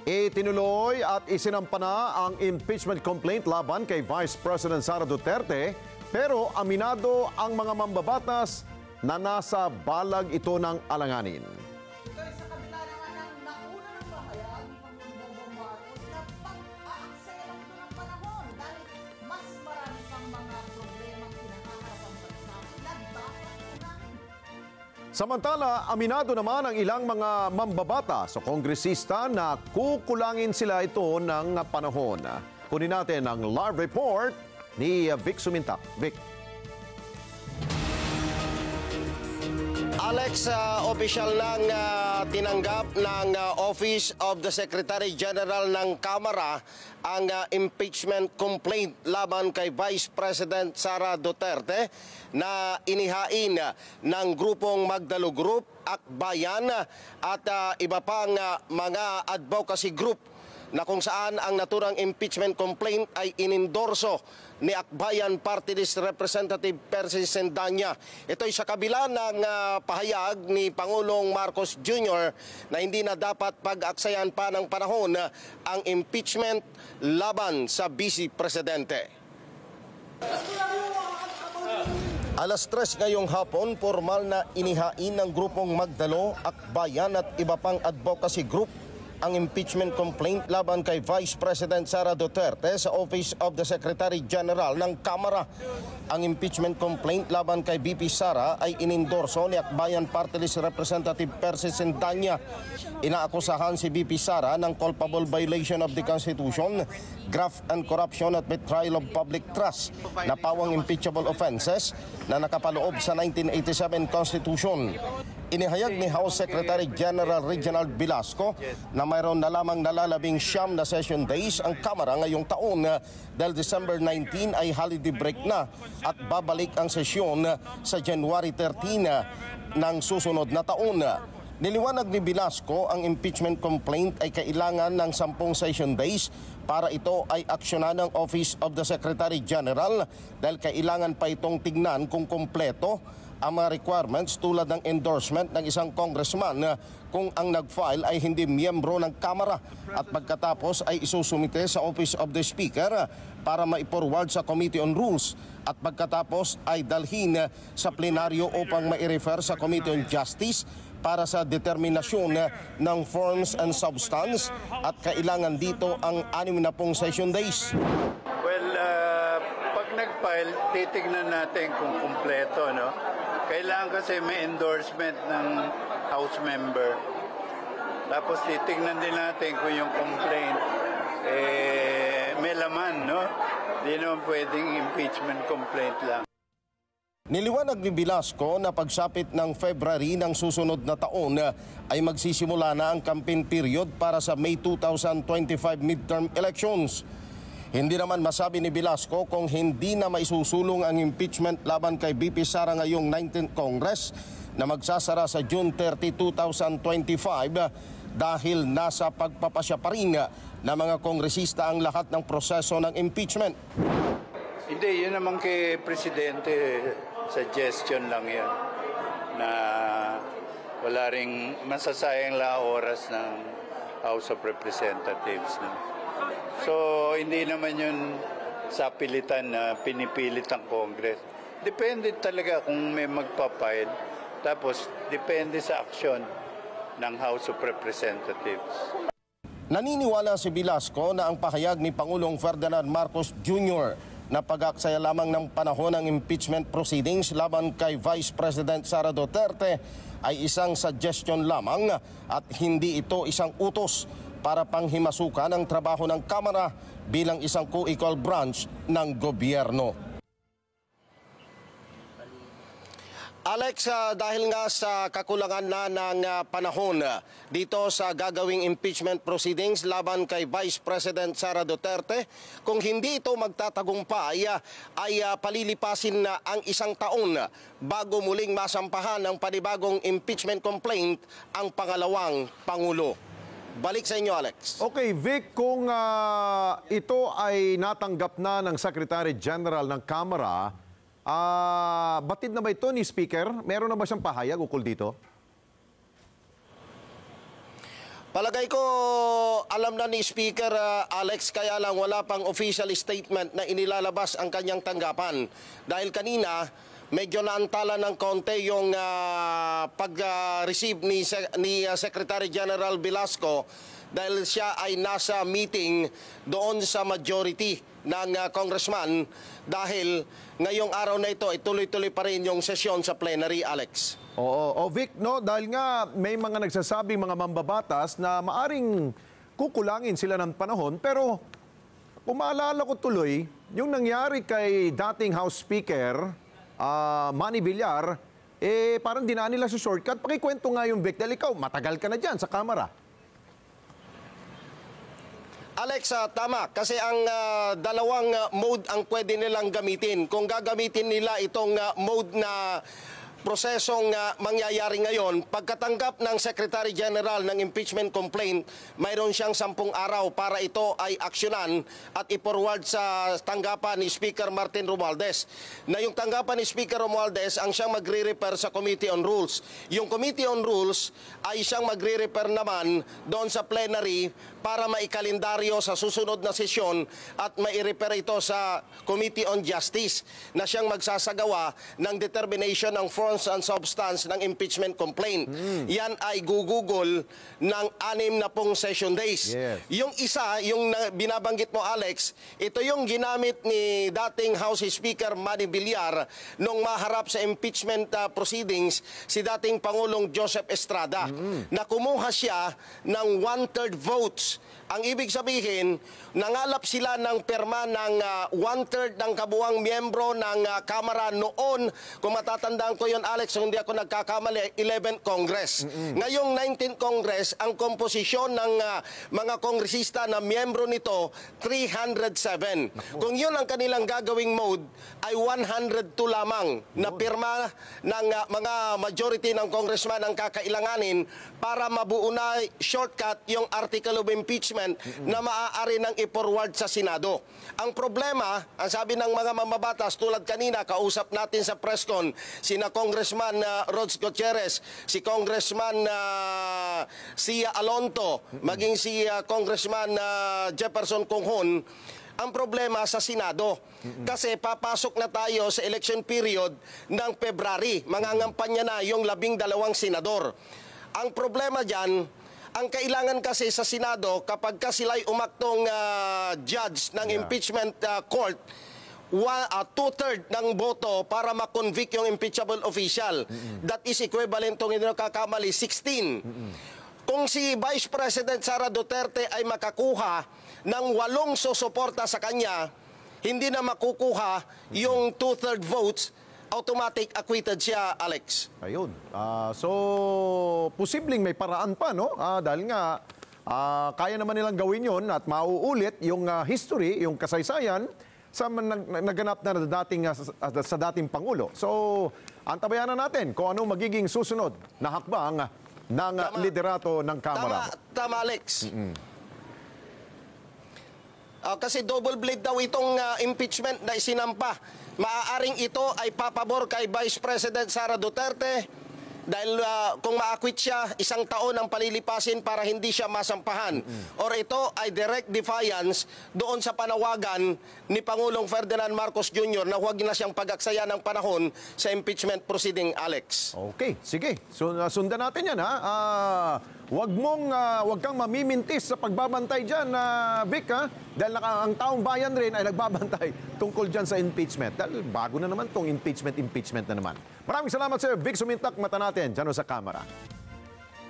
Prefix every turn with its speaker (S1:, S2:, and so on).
S1: Itinuloy at isinampa na ang impeachment complaint laban kay Vice President Sara Duterte, pero aminado ang mga mambabatas na nasa balag ito ng alanganin.
S2: Sa kabila naman ng nauna ng pahayag ni Pangulong Marcos na pag-aaksaya lang ito ng panahon dahil mas marami pang mga problemang kinakaharap ang bansa na dapat unahin.
S1: Samantala, aminado naman ang ilang mga mambabatas o kongresista na kukulangin sila ito ng panahon. Kunin natin ang live report ni Vic Sumintak. Vic.
S3: Alex, opisyal lang tinanggap ng Office of the Secretary General ng Kamara ang impeachment complaint laban kay Vice President Sara Duterte na inihain ng grupong Magdalo Group, Akbayan at iba pang mga advocacy group na kung saan ang naturang impeachment complaint ay inendorso ni Akbayan Party List Representative Percy Sendanya. Ito ay sa kabila ng pahayag ni Pangulong Marcos Jr. na hindi na dapat pag-aksayan pa ng panahon ang impeachment laban sa Vice Presidente. Alas 3 ngayong hapon, formal na inihain ng grupong Magdalo, Akbayan at iba pang advocacy group ang impeachment complaint laban kay Vice President Sara Duterte sa Office of the Secretary General ng Kamara. Ang impeachment complaint laban kay VP Sara ay inendorso ni Akbayan Party List Representative Percy Sendanya. Inaakusahan si VP Sara ng culpable violation of the Constitution, graft and corruption at betrayal of public trust na pawang impeachable offenses na nakapaloob sa 1987 Constitution. Inihayag ni House Secretary General Reginald Velasco na mayroon na lamang nalalabing 9 na session days ang Kamara ngayong taon dahil December 19 ay holiday break na at babalik ang sesyon sa January 13 ng susunod na taon. Niliwanag ni Velasco ang impeachment complaint ay kailangan ng 10 session days para ito ay aksyonan ng Office of the Secretary General dahil kailangan pa itong tignan kung kompleto ang mga requirements tulad ng endorsement ng isang congressman kung ang nag-file ay hindi miyembro ng Kamara at pagkatapos ay isusumite sa Office of the Speaker para maiporward sa Committee on Rules at pagkatapos ay dalhin sa plenaryo upang mai-refer sa Committee on Justice para sa determinasyon ng forms and substance at kailangan dito ang 60 session days.
S4: Well, pag nag-file, titignan natin kung kumpleto, no? Kailangan kasi may endorsement ng House member. Tapos titignan din natin kung yung complaint may laman, no? Di naman pwedeng impeachment complaint lang.
S3: Niliwanag ni Velasco na pagsapit ng February ng susunod na taon ay magsisimula na ang campaign period para sa May 2025 midterm elections. Hindi naman masabi ni Velasco kung hindi na maisusulong ang impeachment laban kay VP Sara ngayong 19th Congress na magsasara sa June 30, 2025 dahil nasa pagpapasya pa rin ng mga kongresista ang lahat ng proseso ng impeachment.
S4: Hindi, yun naman kay Presidente, suggestion lang yan na wala ring masasayang la oras ng House of Representatives. No? So, hindi naman yun sa pilitan na pinipilit ang Congress. Depende talaga kung may magpapile. Tapos, depende sa aksyon ng House of Representatives.
S3: Naniniwala si Velasco na ang pahayag ni Pangulong Ferdinand Marcos Jr. na pag-aksaya lamang ng panahon ng impeachment proceedings laban kay Vice President Sara Duterte ay isang suggestion lamang at hindi ito isang utos para panghimasukan ang trabaho ng Kamara bilang isang co-equal branch ng gobyerno. Alex, dahil nga sa kakulangan na ng panahon dito sa gagawing impeachment proceedings laban kay Vice President Sara Duterte, kung hindi ito magtatagumpay ay palilipasin na ang isang taon bago muling masampahan ng panibagong impeachment complaint ang pangalawang Pangulo. Balik sa inyo, Alex.
S1: Okay, Vic, kung ito ay natanggap na ng Secretary General ng Kamara, batid na ba ito ni Speaker? Meron na ba siyang pahayag ukol dito?
S3: Palagay ko, alam na ni Speaker Alex, kaya lang wala pang official statement na inilalabas ang kanyang tanggapan. Dahil kanina, medyo naantala ng konti yung pag-receive ni Secretary General Velasco dahil siya ay nasa meeting doon sa majority ng congressman dahil ngayong araw na ito, ituloy-tuloy pa rin yung sesyon sa plenary, Alex.
S1: Oo, Vic, no, dahil nga may mga nagsasabing mga mambabatas na maaring kukulangin sila ng panahon, pero kung maalala ko tuloy, yung nangyari kay dating House Speaker, Manny Villar, parang dinaan nila sa shortcut. Pakikwento nga yung Vic, dahil ikaw, matagal ka na dyan sa Kamara.
S3: Alex, tama. Kasi ang dalawang mode ang pwede nilang gamitin. Kung gagamitin nila itong mode na prosesong mangyayari ngayon, pagkatanggap ng Secretary General ng impeachment complaint, mayroon siyang 10 araw para ito ay aksyonan at i-forward sa tanggapan ni Speaker Martin Romualdez. Na yung tanggapan ni Speaker Romualdez ang siyang magre-refer sa Committee on Rules. Yung Committee on Rules ay siyang magre-refer naman doon sa plenary para maikalendaryo sa susunod na sesyon at mai-refer ito sa Committee on Justice na siyang magsasagawa ng determination ng forms and substance ng impeachment complaint. Yan ay gugugol ng 60 session days.
S1: Yes.
S3: Yung isa, yung binabanggit mo, Alex, ito yung ginamit ni dating House Speaker Manny Villar nung maharap sa impeachment proceedings si dating Pangulong Joseph Estrada na kumuha siya ng 1/3 votes. Ang ibig sabihin, nangalap sila ng perma ng 1/3 ng kabuuang miyembro ng Kamara noon. Kung matatandaan ko yon, Alex, hindi ako nagkakamali, 11th Congress. Ngayong 19th Congress, ang komposisyon ng mga kongresista na miyembro nito, 307. Kung yun ang kanilang gagawing mode, ay 102 lamang na pirma ng mga majority ng congressman ang kakailanganin para mabuo na shortcut yung article of impeachment na maaari nang i-forward sa Senado. Ang problema, ang sabi ng mga mamabatas, tulad kanina, kausap natin sa presscon, sina Congressman Rods Gutierrez, si Congressman Sia Alonto, maging si Congressman Jefferson Conghon, ang problema sa Senado. Kasi papasok na tayo sa election period ng February. Mangangampanya na yung 12 senador. Ang problema dyan, ang kailangan kasi sa Senado, kapag ka sila'y umaktong judge ng impeachment court, 2/3 ng boto para ma-convict yung impeachable official. That is equivalent to, hindi nakakamali, 16. Kung si Vice President Sara Duterte ay makakuha ng 8 susuporta sa kanya, hindi na makukuha yung 2/3 votes, automatic acquitted siya, Alex.
S1: Ayun. So, posibleng may paraan pa, no? Dahil nga, kaya naman nilang gawin yon at mauulit yung history, yung kasaysayan sa naganap na sa dating Pangulo. So, antabayan na natin kung ano magiging susunod na hakbang ng liderato ng Kamara.
S3: Tama, Alex. Kasi double blade daw itong impeachment na isinampa. Maaaring ito ay papabor kay Vice President Sara Duterte dahil kung ma-acquit siya, 1 taon ang palilipasin para hindi siya masampahan. Or ito ay direct defiance doon sa panawagan ni Pangulong Ferdinand Marcos Jr. na huwag na siyang pag-aksaya ng panahon sa impeachment proceeding, Alex.
S1: Okay, sige. So, sundan natin yan, ha? Huwag kang mamimintis sa pagbabantay dyan, Vic, ha? Dahil ang taong bayan rin ay nagbabantay tungkol dyan sa impeachment. Dahil bago na naman itong impeachment na naman. Maraming salamat, Sir Vic Sumintak. Mata natin dyan sa Kamara.